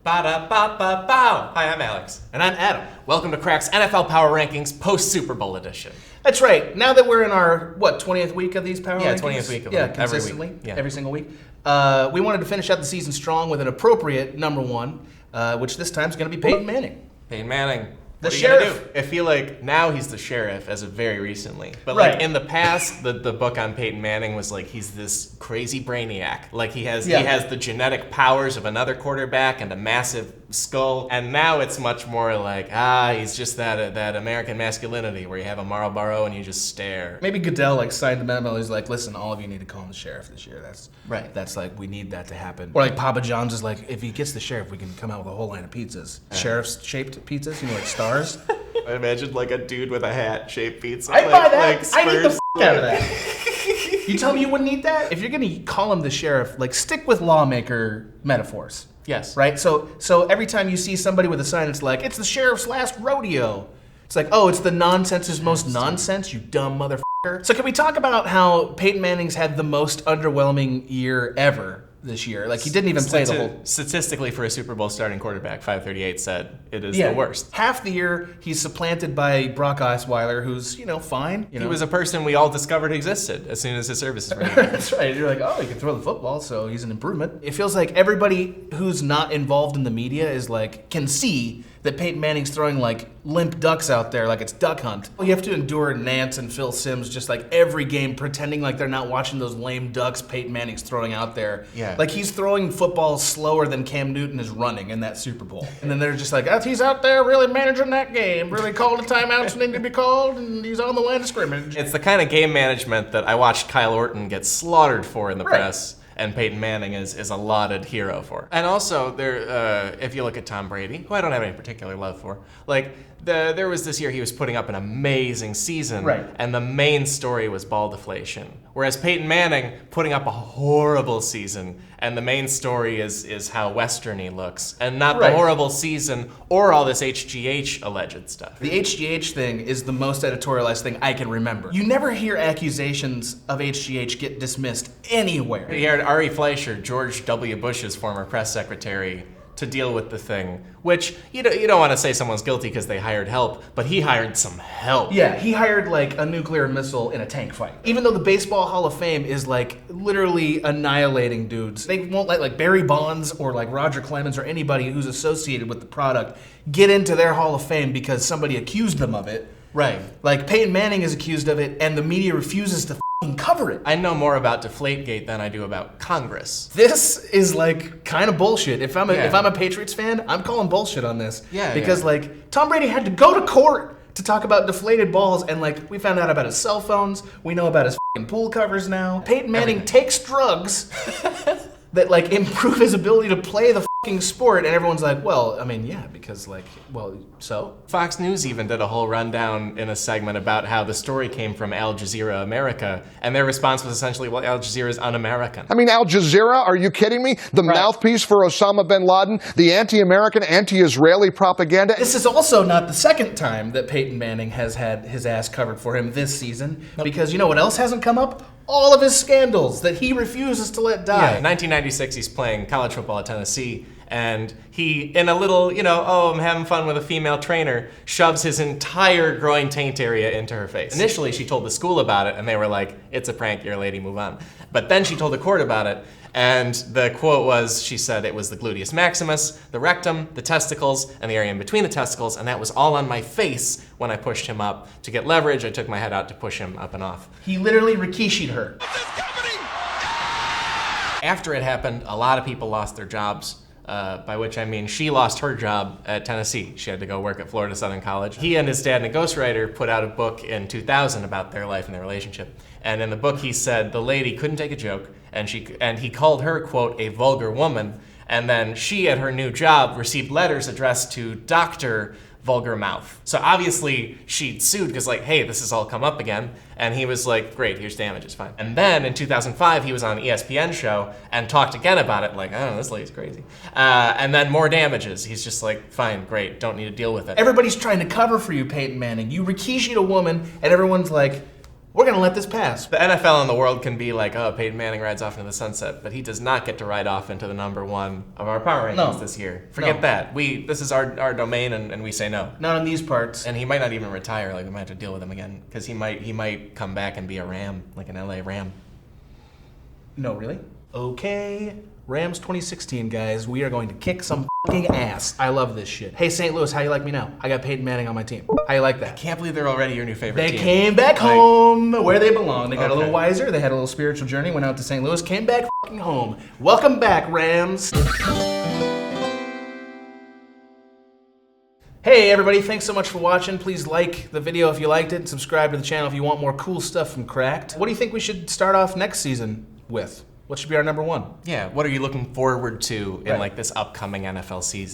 Ba-da-ba-ba-bow. Hi, I'm Alex. And I'm Adam. Welcome to Crack's NFL Power Rankings post-Super Bowl edition. That's right. Now that we're in our, 20th week of these Power Rankings? 20th week of them. Consistently, every week. Yeah. Every single week. We wanted to finish out the season strong with an appropriate number one, which this time is going to be Peyton Manning. Peyton Manning. The What are you gonna sheriff. do? I feel like now he's the sheriff as of very recently. But Right. like in the past, the book on Peyton Manning was like he's this crazy brainiac. Like he has the genetic powers of another quarterback and a massive skull. And now it's much more like, he's just that American masculinity where you have a Marlboro and you just stare. Maybe Goodell signed a memo. He's like, listen, all of you need to call him the sheriff this year. Right. That's like, we need that to happen. Or like Papa John's is like, if he gets the sheriff, we can come out with a whole line of pizzas. Sheriff-shaped pizzas, like stars. I imagine like a dude with a hat-shaped pizza. I'd buy that. Like I need the Spurs. out of that. You tell me you wouldn't eat that? If you're gonna call him the sheriff, stick with lawmaker metaphors. Yes. Right? So every time you see somebody with a sign, it's like, it's the sheriff's last rodeo. It's like, oh, it's the nonsense's most nonsense, you dumb motherfucker. So can we talk about how Peyton Manning's had the most underwhelming year ever this year? Like, he didn't even play the whole... Statistically, for a Super Bowl starting quarterback, 538 said it is the worst. Half the year, he's supplanted by Brock Osweiler, who's, fine. He was a person we all discovered existed as soon as his services were ended. That's right. You're like, oh, he can throw the football, so he's an improvement. It feels like everybody who's not involved in the media is can see that Peyton Manning's throwing limp ducks out there like it's duck hunt. You have to endure Nance and Phil Simms just every game pretending like they're not watching those lame ducks Peyton Manning's throwing out there. Yeah. Like he's throwing footballs slower than Cam Newton is running in that Super Bowl. And then they're just like, he's out there really managing that game, really calling the timeouts need to be called, and he's on the line of scrimmage. It's the kind of game management that I watched Kyle Orton get slaughtered for in the press. And Peyton Manning is a lauded hero for. And also, if you look at Tom Brady, who I don't have any particular love for, there was this year he was putting up an amazing season, right. And the main story was ball deflation. Whereas Peyton Manning putting up a horrible season, and the main story is how Western he looks, and not the horrible season or all this HGH alleged stuff. The HGH thing is the most editorialized thing I can remember. You never hear accusations of HGH get dismissed anywhere. You heard Ari Fleischer, George W. Bush's former press secretary, to deal with the thing, which you don't want to say someone's guilty because they hired help, but he hired some help. Yeah, he hired a nuclear missile in a tank fight. Even though the Baseball Hall of Fame is literally annihilating dudes, they won't let Barry Bonds or Roger Clemens or anybody who's associated with the product get into their Hall of Fame because somebody accused them of it. Right. Peyton Manning is accused of it, and the media refuses to cover it. I know more about Deflategate than I do about Congress. This is kind of bullshit. If I'm a Patriots fan, I'm calling bullshit on this. Yeah. Because Tom Brady had to go to court to talk about deflated balls, and we found out about his cell phones. We know about his pool covers now. Peyton Manning takes drugs that improve his ability to play the sport, and everyone's because so? Fox News even did a whole rundown in a segment about how the story came from Al Jazeera America, and their response was essentially, well, Al Jazeera is un-American. I mean, Al Jazeera, are you kidding me? The mouthpiece for Osama bin Laden, the anti-American, anti-Israeli propaganda. This is also not the second time that Peyton Manning has had his ass covered for him this season, because you know what else hasn't come up? All of his scandals that he refuses to let die. Yeah, 1996, he's playing college football at Tennessee, and he, in a little, I'm having fun with a female trainer, shoves his entire groin taint area into her face. Initially, she told the school about it, and they were like, it's a prank, you're a lady, move on. But then she told the court about it, and the quote was, she said it was the gluteus maximus, the rectum, the testicles, and the area in between the testicles, and that was all on my face when I pushed him up. To get leverage, I took my head out to push him up and off. He literally Rikishi'd her. After it happened, a lot of people lost their jobs. By which I mean she lost her job at Tennessee. She had to go work at Florida Southern College. He and his dad and a ghostwriter put out a book in 2000 about their life and their relationship. And in the book he said the lady couldn't take a joke, and he called her, quote, a vulgar woman. And then she, at her new job, received letters addressed to Dr. Vulgar Mouth. So obviously she'd sued because hey, this has all come up again. And he was like, great, here's damages, fine. And then in 2005, he was on an ESPN show and talked again about it, I don't know, this lady's crazy. And then more damages. He's just fine, great, don't need to deal with it. Everybody's trying to cover for you, Peyton Manning. You Rikishi'd a woman, and everyone's like, We're gonna let this pass. The NFL and the world can be like, oh, Peyton Manning rides off into the sunset, but he does not get to ride off into the number one of our power rankings this year. Forget that. This is our domain, and we say no. Not in these parts. And he might not even retire. Like, we might have to deal with him again because he might come back and be a Ram, like an LA Ram. No, really? Okay. Rams 2016, guys. We are going to kick some fucking ass. I love this shit. Hey, St. Louis, how you like me now? I got Peyton Manning on my team. How you like that? Can't believe they're already your new favorite They team. came back home where they belong. They got a Okay. little wiser. They had a little spiritual journey. Went out to St. Louis. Came back fucking home. Welcome back, Rams. Hey everybody, thanks so much for watching. Please like the video if you liked it and subscribe to the channel if you want more cool stuff from Cracked. What do you think we should start off next season with? What should be our number one? Yeah, what are you looking forward to in Right. like this upcoming NFL season?